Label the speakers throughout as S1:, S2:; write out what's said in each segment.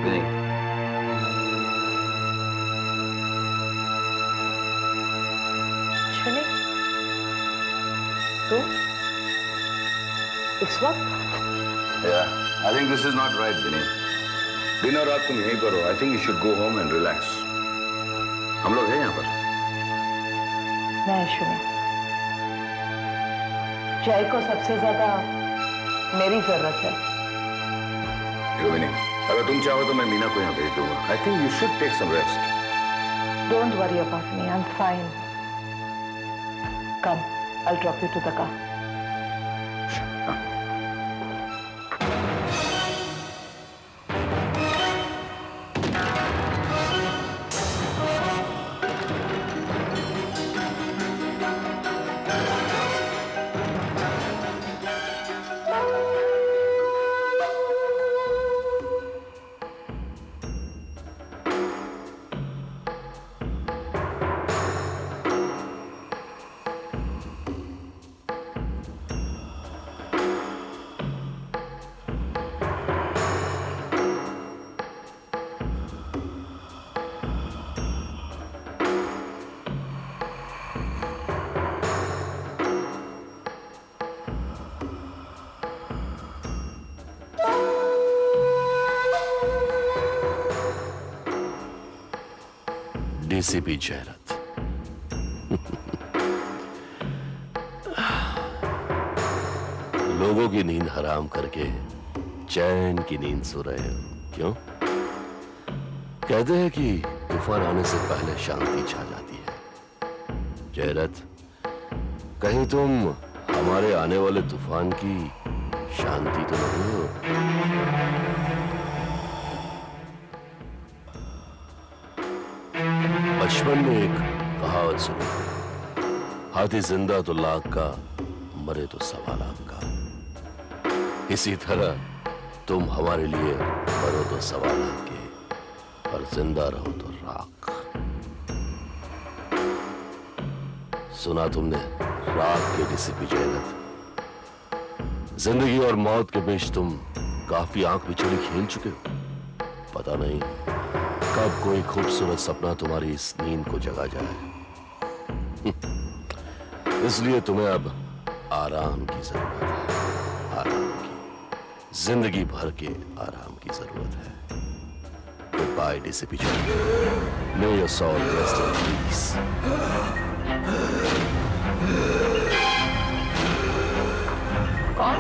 S1: नहीं।
S2: सुने तो इस वक्त
S1: I think this is not right, Vinny. दिन और रात तुम यहीं पर हो। I think you should go home and relax. हम लोग हैं यहाँ पर।
S2: नहीं सुने, जय को सबसे ज्यादा मेरी जरूरत है।
S1: देखो विनी, अगर तुम चाहो तो मैं मीना को यहाँ भेज दूंगा। I think you should take some rest.
S2: Don't worry about me. I'm fine. Come, I'll drop you to the car.
S3: DCP Jayrath. लोगों की नींद हराम करके चैन की नींद सो रहे हो, क्यों? कहते हैं कि तूफान आने से पहले शांति छा जाती है। जयरथ, कहीं तुम हमारे आने वाले तूफान की शांति तो नहीं हो? बचपन में एक कहावत सुनी, हाथी जिंदा तो लाख का, मरे तो 1.25 लाख का। इसी तरह तुम हमारे लिए मरो तो 1.25 लाख के, और जिंदा रहो तो राख। सुना तुमने राख के डीसीपी जयरथ? जिंदगी और मौत के बीच तुम काफी आंख बिछोली खेल चुके हो। पता नहीं कब कोई खूबसूरत सपना तुम्हारी इस नींद को जगा जाए। इसलिए तुम्हें अब आराम की जरूरत है, आराम की, जिंदगी भर के आराम की जरूरत है। Goodbye DCP Jairath, may your soul rest in peace.
S2: कौन?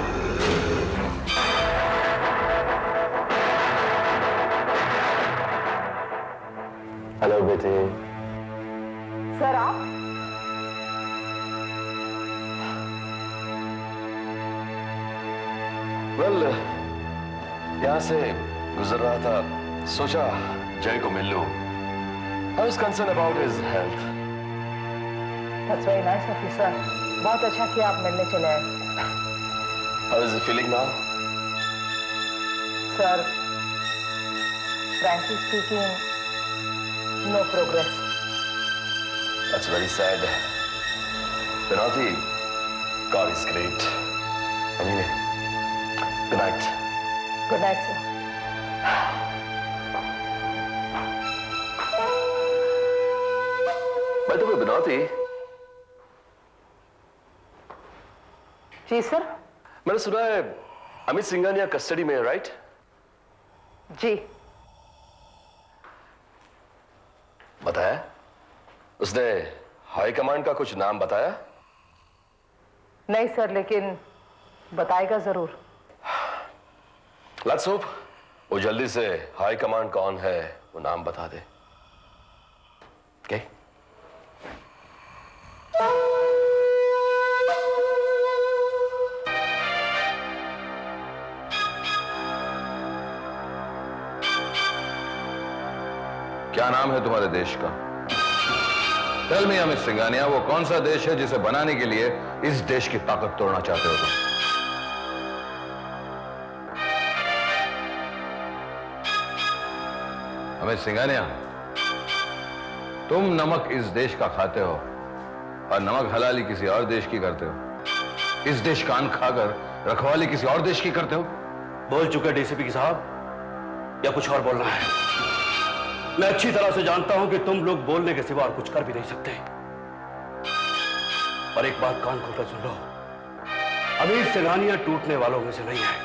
S3: हेलो बेटे।
S2: सर आप?
S3: वेल, यहां से गुजर रहा था, सोचा जय को मिल लूं। I was concerned about his health.
S2: That's very nice of you, sir. बहुत अच्छा किया आप मिलने चले आए।
S3: How is he feeling now?
S2: Sir, frankly speaking, no progress.
S3: That's very sad. Vinati, God is great. Anyway, good night.
S2: Good night, sir.
S3: By the way, Vinati,
S2: जी sir.
S3: मैंने सुना है अमित सिंघानिया कस्टडी में है, राइट?
S2: जी।
S3: बताया? उसने हाई कमांड का कुछ नाम बताया?
S2: नहीं सर, लेकिन बताएगा जरूर।
S3: लेट्स होप वो जल्दी से हाई कमांड कौन है वो नाम बता दे। ओके?
S1: क्या नाम है तुम्हारे देश का? टेल मी अमित सिंघानिया, वो कौन सा देश है जिसे बनाने के लिए इस देश की ताकत तोड़ना चाहते हो तुम? अमित सिंघानिया, तुम नमक इस देश का खाते हो और नमक हलाली किसी और देश की करते हो। इस देश का अन्न खाकर रखवाली किसी और देश की करते हो।
S4: बोल चुके डीसीपी साहब, या कुछ और बोलना है? मैं अच्छी तरह से जानता हूं कि तुम लोग बोलने के सिवा और कुछ कर भी नहीं सकते। पर एक बात कान खोलकर सुन लो, अमीर सिंघानिया टूटने वालों में से नहीं है।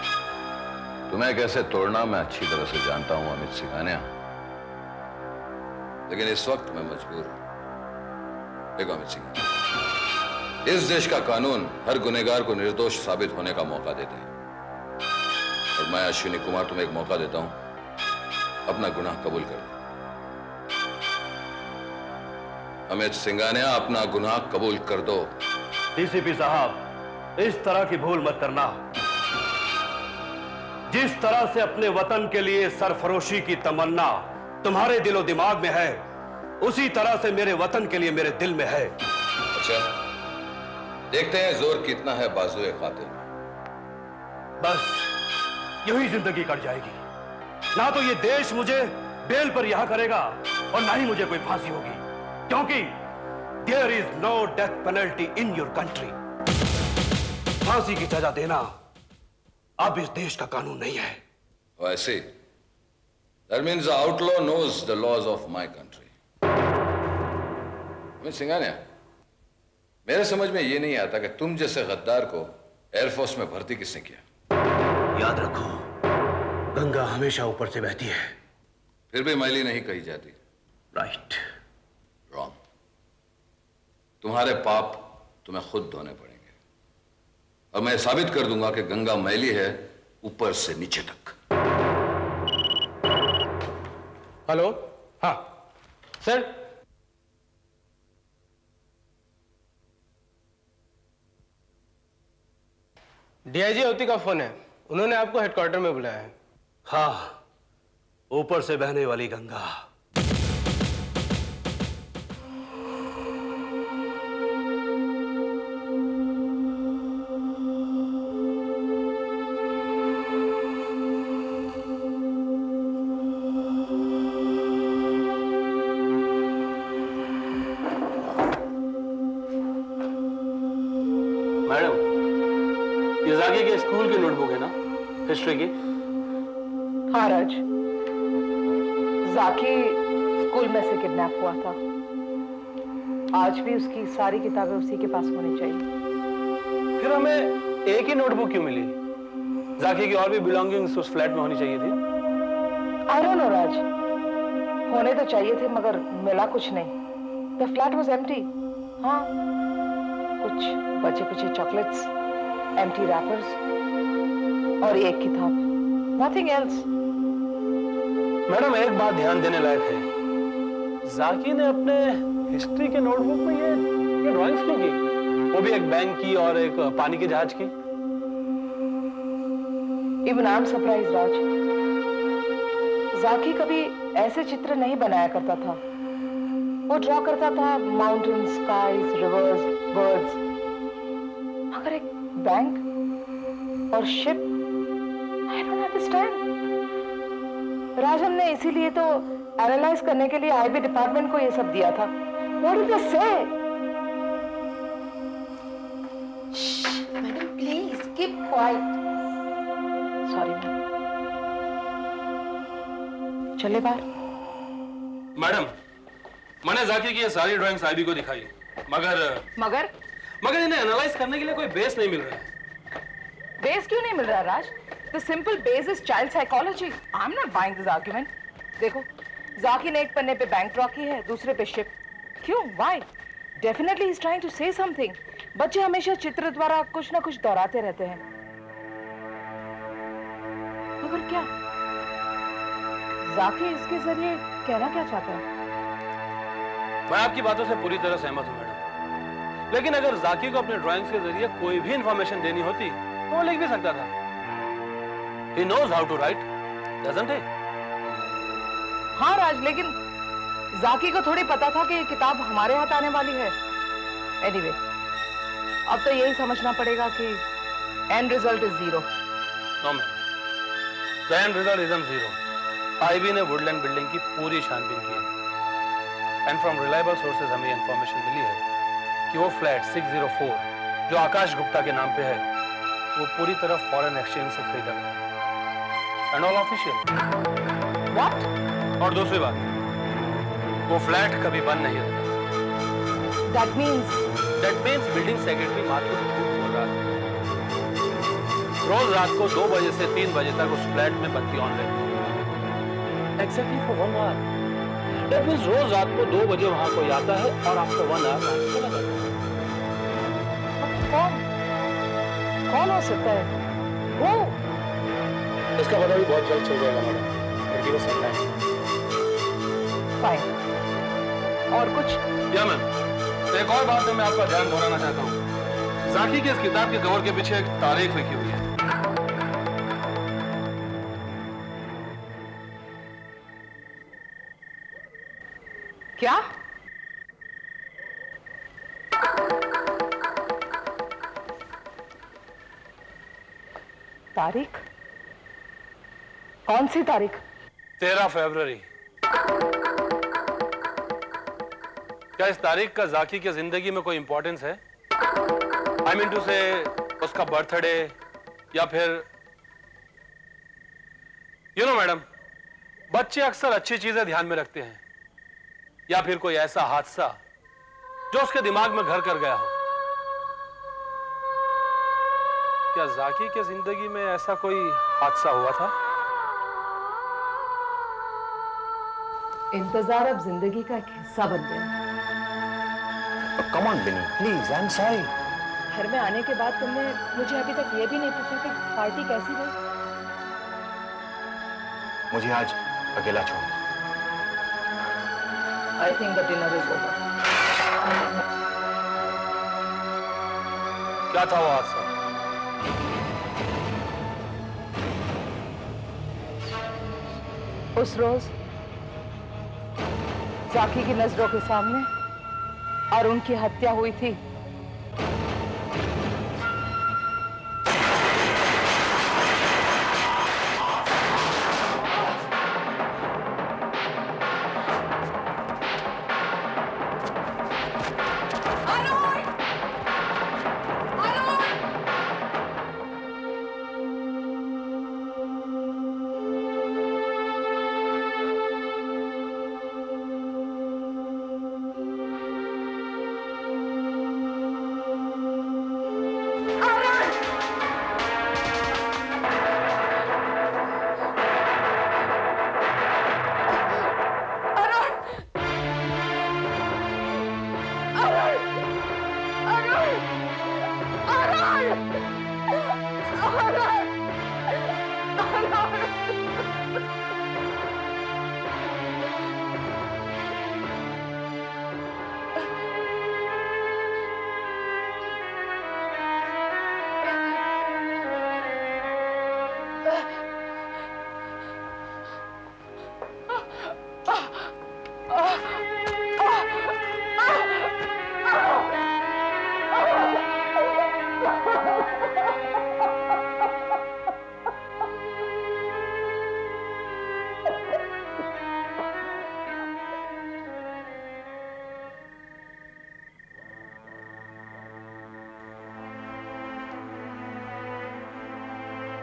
S1: तुम्हें कैसे तोड़ना मैं अच्छी तरह से जानता हूं अमित सिंघानिया, लेकिन इस वक्त मैं मजबूर हूं। देखो अमित सिंघानिया, इस देश का कानून हर गुनहगार को निर्दोष साबित होने का मौका देता है, और मैं अश्विनी कुमार तुम्हें एक मौका देता हूं, अपना गुनाह कबूल कर दो। अमित सिंघानिया, अपना गुनाह कबूल कर दो।
S4: डीसीपी साहब, इस तरह की भूल मत करना। जिस तरह से अपने वतन के लिए सरफरोशी की तमन्ना तुम्हारे दिलो दिमाग में है, उसी तरह से मेरे वतन के लिए मेरे दिल में है।
S1: अच्छा, देखते हैं जोर कितना है बाजुए कातिल में।
S4: बस यही जिंदगी कट जाएगी। ना तो ये देश मुझे बेल पर रिहा करेगा और ना ही मुझे कोई फांसी होगी, क्योंकि there is no death penalty in your country. फांसी की सजा देना अब इस देश का कानून नहीं है।
S1: वैसे that means the outlaw knows the laws of my country. Amit Singhania, मेरे समझ में ये नहीं आता कि तुम जैसे गद्दार को एयरफोर्स में भर्ती किसने किया।
S4: याद रखो, गंगा हमेशा ऊपर से बहती है।
S1: फिर भी मैली नहीं कही जाती।
S4: राइट।
S1: रॉन्ग। तुम्हारे पाप तुम्हें खुद धोने पड़ेंगे, और मैं साबित कर दूंगा कि गंगा मैली है ऊपर से नीचे तक।
S5: हेलो, हाँ सर। डीआईजी अवती का फोन है, उन्होंने आपको हेडक्वार्टर में बुलाया है।
S4: हाँ, ऊपर से बहने वाली गंगा।
S5: मैडम, ये जाकी के स्कूल की नोटबुक है ना, हिस्ट्री की?
S2: हाँ राज, जाकी स्कूल में से किडनैप हुआ था। आज भी उसकी सारी किताबें उसी के पास होनी चाहिए।
S5: फिर हमें एक ही नोटबुक क्यों मिली? जाकी की और भी बिलोंगिंग्स उस फ्लैट में होनी चाहिए थी।
S2: आई डोंट नो राज, होने तो चाहिए थे मगर मिला कुछ नहीं। The flat was empty. हाँ, कुछ बचे कुचे चॉकलेट्स, एम्प्टी रैपर्स और एक किताब, नथिंग एल्स।
S5: मैडम, एक बात ध्यान देने लायक है, जाकी ने अपने हिस्ट्री के नोटबुक में ये ड्राइंग्स क्यों की? वो भी एक बैंक की और एक पानी के जहाज की।
S2: इवन आई एम सरप्राइज राज, जाकी कभी ऐसे चित्र नहीं बनाया करता था। वो ड्रॉ करता था माउंटेन्स, स्काईज, रिवर्स, बर्ड्स, मगर एक बैंक और शिप, आई डोंट अंडरस्टैंड। राज, हमने इसीलिए तो एनालाइज करने के लिए आईबी डिपार्टमेंट को ये सब दिया था। व्हाट डिड दे से?
S6: Madam please keep quiet.
S2: Sorry ma'am, चले बाहर।
S5: मैडम, मैंने जाकी की ये सारी ड्राइंग्स आईबी को दिखाई, मगर इन्हें एनालाइज करने के लिए कोई बेस नहीं मिल रहा है।
S2: बेस क्यों नहीं मिल रहा राज? The simple base is child psychology. I'm not buying this argument. देखो, जाकी ने एक पन्ने पे बैंक ड्रॉ की है, दूसरे पे शिप। क्यों? Why? Definitely he's trying to say something. बच्चे हमेशा चित्र द्वारा कुछ ना कुछ दोहराते रहते हैं। मगर क्या? जाकी इसके जरिए कहना क्या चाहता है?
S5: मैं आपकी बातों से पूरी तरह सहमत हूं मैडम, लेकिन अगर जाकी को अपने ड्राइंग्स के जरिए कोई भी इंफॉर्मेशन देनी होती तो वो लिख भी सकता था। He knows how to write, doesn't he?
S2: हाँ राज, लेकिन जाकी को थोड़ी पता था कि ये किताब हमारे हाथ आने वाली है। Anyway, अब तो यही समझना पड़ेगा कि end result is 0.
S5: No ma'am, the end result isn't 0. IB ने वुडलैंड बिल्डिंग की पूरी छानबीन की है, एंड फ्रॉम रिलायबल सोर्सेज हमें इंफॉर्मेशन मिली है कि वो फ्लैट 604 जो आकाश गुप्ता के नाम पे है, वो पूरी तरह फॉरेन एक्सचेंज से खरीदा गया, एंड ऑल ऑफिशियल।
S2: What?
S5: और दूसरी बात, वो फ्लैट कभी बंद नहीं रहता।
S2: That means
S5: बिल्डिंग सेक्रेटरी मात्र झूठ बोल रहा था। रोज रात को 2 बजे से 3 बजे तक उस फ्लैट में बत्ती ऑन रहती है। Exactly for 1 hour. That means रोज रात को 2 बजे वहां कोई आता है और आफ्टर 1 hour वहां से चला जाता है।
S2: कौन हो सकता है वो?
S5: इसका पता भी बहुत जल्द चल जाएगा madam. Give us some time.
S2: Fine. और कुछ?
S5: या मैम, एक और बात में मैं आपका ध्यान दोहराना चाहता हूँ। जाकी के इस किताब के कवर के पीछे एक तारीख लिखी हुई है।
S2: क्या? तारीख? कौन सी तारीख?
S5: 13 फरवरी। क्या इस तारीख का जाकी की जिंदगी में कोई इंपॉर्टेंस है? आई मीन टू से उसका बर्थडे या फिर मैडम, बच्चे अक्सर अच्छी चीजें ध्यान में रखते हैं या फिर कोई ऐसा हादसा जो उसके दिमाग में घर कर गया हो। क्या जाकी के जिंदगी में ऐसा कोई हादसा हुआ था?
S2: इंतजार अब जिंदगी का एक हिस्सा बन गया।
S7: Come on Binny, please, I am sorry.
S2: घर में आने के बाद तुमने मुझे अभी तक ये भी नहीं पूछा कि पार्टी कैसी रही।
S7: मुझे आज अकेला छोड़।
S2: I think the dinner is over.
S5: क्या था वो हादसा?
S2: उस रोज जाकी की नजरों के सामने अरुण की हत्या हुई थी।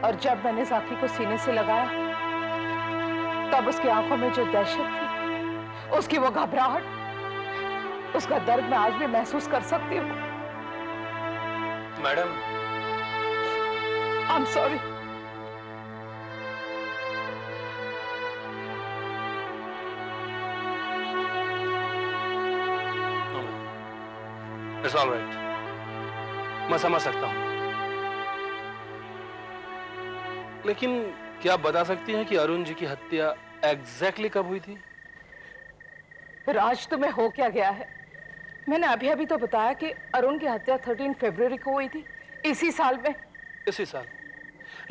S2: और जब मैंने जाकी को सीने से लगाया तब उसकी आंखों में जो दहशत थी, उसकी वो घबराहट, उसका दर्द मैं आज भी महसूस कर सकती हूँ।
S5: Madam,
S2: I am sorry.
S5: It's all right, मैं समझ सकता हूं। लेकिन क्या आप बता सकती हैं कि अरुण जी की हत्या एग्जैक्टली कब हुई थी?
S2: राज, तुम्हें हो क्या गया है? मैंने अभी अभी तो बताया कि अरुण की हत्या 13 फरवरी को हुई थी, इसी साल में।
S5: इसी साल?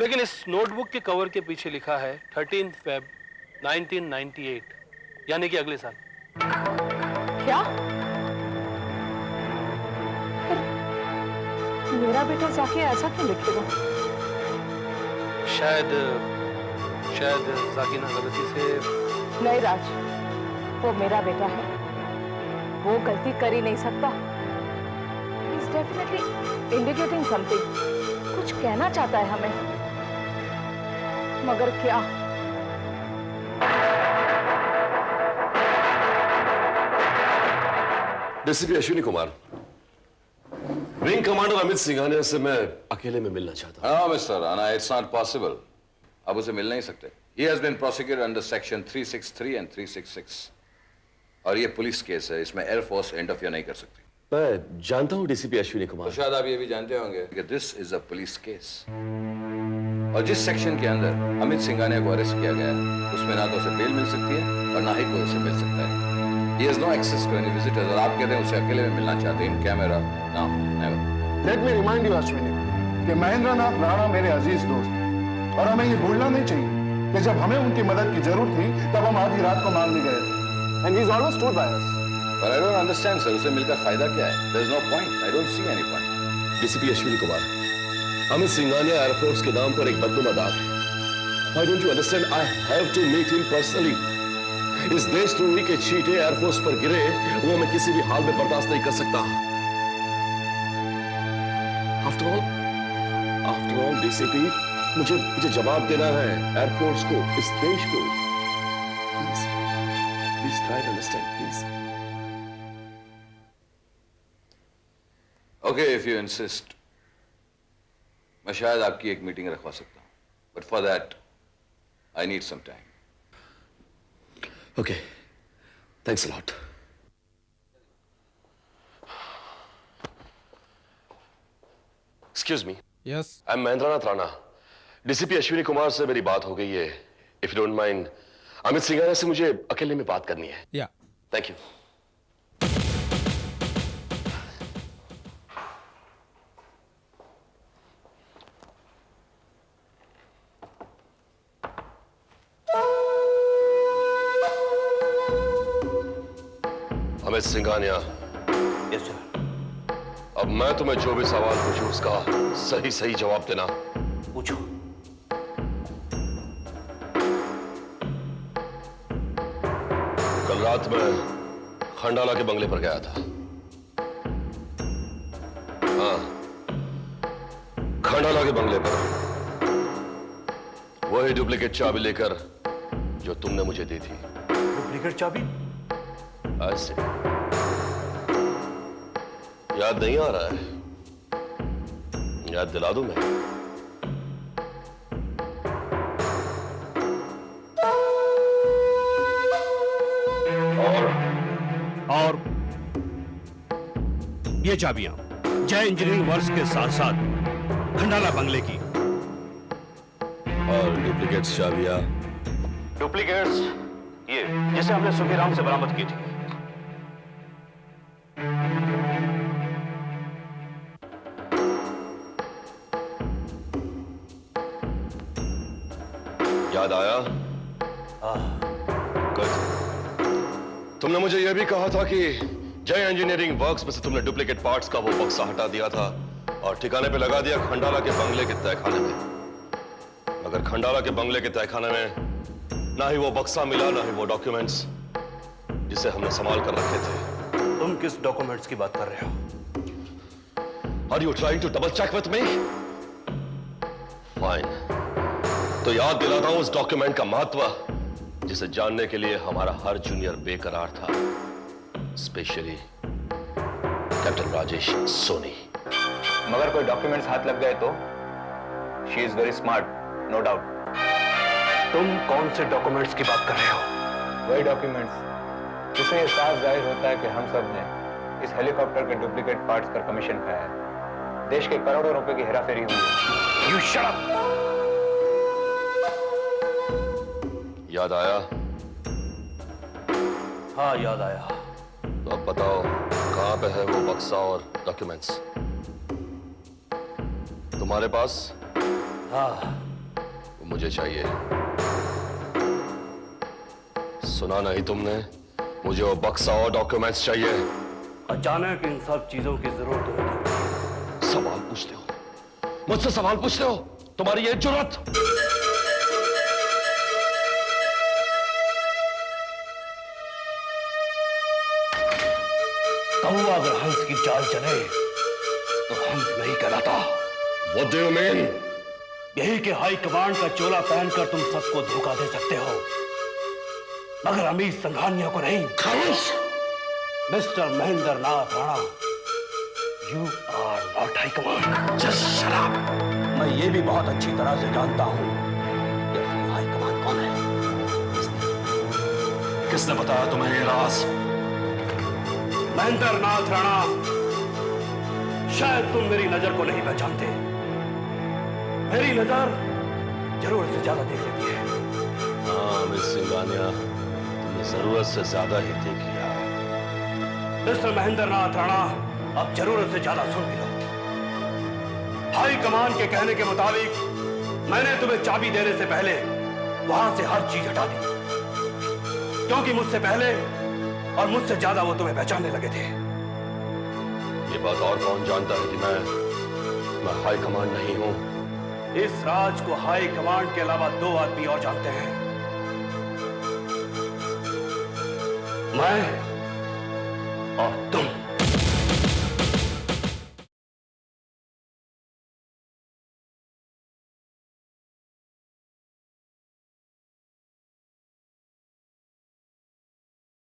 S5: लेकिन इस नोटबुक के कवर के पीछे लिखा है 13 फेब 1998, यानी कि अगले साल।
S2: क्या? मेरा बेटा जाके ऐसा क्यों लिखेगा?
S5: शायद जाकिना गलती से।
S2: नहीं राज, वो मेरा बेटा है, वो गलती कर ही नहीं सकता। He's definitely indicating something, कुछ कहना चाहता है हमें, मगर क्या?
S3: DCP Ashwini Kumar, wing commander Amit Singhania से मैं अकेले में मिलना चाहता हूं।
S1: No mister Rana, it's not possible. आप उसे मिल नहीं सकते। He has been prosecuted under section 363 and 366 और ये पुलिस केस है, इसमें एयरफोर्स इंटरफियर नहीं कर सकती।
S3: मैं जानता हूं डीसीपी अश्विनी कुमार।
S1: तो शायद आप ये भी जानते होंगे कि this is a police case और जिस सेक्शन के अंदर अमित सिंघानिया को अरेस्ट किया गया है उसमें ना तो उसे बेल मिल सकती है और ना ही कोई उसे मिल सकता है। He has no access to any visitors और आप कहते हैं उसे अकेले में मिलना चाहते हैं in camera. No, never.
S8: Let me remind you Ashwini कि महेंद्र नाथ राणा मेरे अजीज दोस्त और हमें ये भूलना नहीं चाहिए कि जब हमें उनकी मदद की जरूरत थी तब हम आधी रात को मांगने गए थे। And he's always stood by us.
S1: But I don't understand, sir. उसे मिलकर फायदा क्या है? There is no point. I don't see any point.
S3: DCP Ashwini Kumar, Amit Singhania air force के नाम पर एक बदनुमा दाग है। Why don't you understand? I have to meet him personally. इस देशद्रोही के चीटे एयरफोर्स पर गिरे वो मैं किसी भी हाल में बर्दाश्त नहीं कर सकता। After all, डीसीपी, मुझे जवाब देना है एयरफोर्स को, इस देश को। Please try to understand, please.
S1: Okay, if you insist. मैं शायद आपकी एक मीटिंग रखवा सकता हूँ, but for that, I need some time.
S3: Okay, thanks a lot. Excuse me.
S9: Yes.
S3: I'm Mahendranath Rana. DCP Ashwini Kumar से मेरी बात हो गई है। If you don't mind, Amit Singhania से मुझे अकेले में बात करनी है।
S9: Yeah.
S3: Thank you. Amit Singhania.
S4: Yes sir.
S3: अब मैं तुम्हें जो भी सवाल पूछूं उसका सही जवाब देना।
S4: पूछो।
S3: कल रात में खंडाला के बंगले पर गया था। हाँ, खंडाला के बंगले पर वही डुप्लीकेट चाबी लेकर जो तुमने मुझे दी थी।
S4: डुप्लीकेट चाबी?
S3: आज से याद नहीं आ रहा है? याद दिला दूं मैं?
S4: और ये चाबियां जय इंजीनियरिंग वर्क्स के साथ साथ खंडाला बंगले की।
S3: और डुप्लीकेट चाबियां?
S4: डुप्लीकेट्स ये जिसे हमने सुखीराम से बरामद की थी।
S3: याद आया? गुड। तुमने मुझे यह भी कहा था कि जय इंजीनियरिंग वर्क्स में से तुमने डुप्लीकेट पार्ट्स का वो बक्सा हटा दिया था और ठिकाने पे लगा दिया खंडाला के बंगले के तहखाने में। मगर खंडाला के बंगले के तहखाने में ना ही वो बक्सा मिला, ना ही वो डॉक्यूमेंट्स जिसे हमने संभाल कर रखे थे।
S4: तुम किस डॉक्यूमेंट्स की बात कर रहे हो?
S3: Are you trying to double check with me? Fine, तो याद दिलाता हूं उस डॉक्यूमेंट का महत्व जिसे जानने के लिए हमारा हर जूनियर बेकरार था, स्पेशली कैप्टन राजेश सोनी।
S7: मगर कोई डॉक्यूमेंट्स हाथ लग गए तो? She is very smart, no doubt.
S4: तुम कौन से डॉक्यूमेंट्स की बात कर रहे हो?
S7: वही डॉक्यूमेंट्स जिससे यह साफ जाहिर होता है कि हम सब ने इस हेलीकॉप्टर के डुप्लीकेट पार्ट्स पर कमीशन खाया है। देश के करोड़ों रुपए की हेराफेरी हुई है।
S4: You shut up!
S3: याद आया?
S4: हाँ, याद आया।
S3: तो अब बताओ कहां पे है वो बक्सा और डॉक्यूमेंट्स? तुम्हारे पास?
S4: हाँ।
S3: वो मुझे चाहिए। सुना नहीं तुमने? मुझे वो बक्सा और डॉक्यूमेंट्स चाहिए।
S4: अचानक इन सब चीजों की जरूरत होगी।
S3: सवाल पूछते हो, मुझसे सवाल पूछते हो? तुम्हारी ये जुर्रत?
S4: कौवा अगर हंस की चाल चले तो हंस नहीं कहलाता।
S3: What do you mean?
S4: यही कि हाई कमांड का चोला पहनकर तुम सबको धोखा दे सकते हो, मगर अमित सिंघानिया को नहीं।
S3: खामोश!
S4: Mister Mahendra Nath Rana, you are not high command. Just shut up. मैं ये भी बहुत अच्छी तरह से जानता हूं कि असली हाई कमांड कौन है। किसने बताया तुम्हें ये राज? महेंद्र नाथ राणा, शायद तुम मेरी नजर को नहीं पहचानते। मेरी नजर जरूर से ज्यादा देख लेती है।
S3: हाँ मिस सिंगानिया, तुमने जरूरत से ज्यादा ही देख लिया।
S4: मिस्टर महेंद्र नाथ राणा, अब जरूरत से ज्यादा सुन भी लो। हाई कमान के कहने के मुताबिक मैंने तुम्हें चाबी देने से पहले वहां से हर चीज हटा दी, क्योंकि मुझसे पहले और मुझसे ज्यादा वो तुम्हें पहचानने लगे थे।
S3: ये बात और कौन जानता है कि मैं हाई कमांड नहीं हूं?
S4: इस राज को हाई कमांड के अलावा 2 आदमी और जानते हैं, मैं और तुम।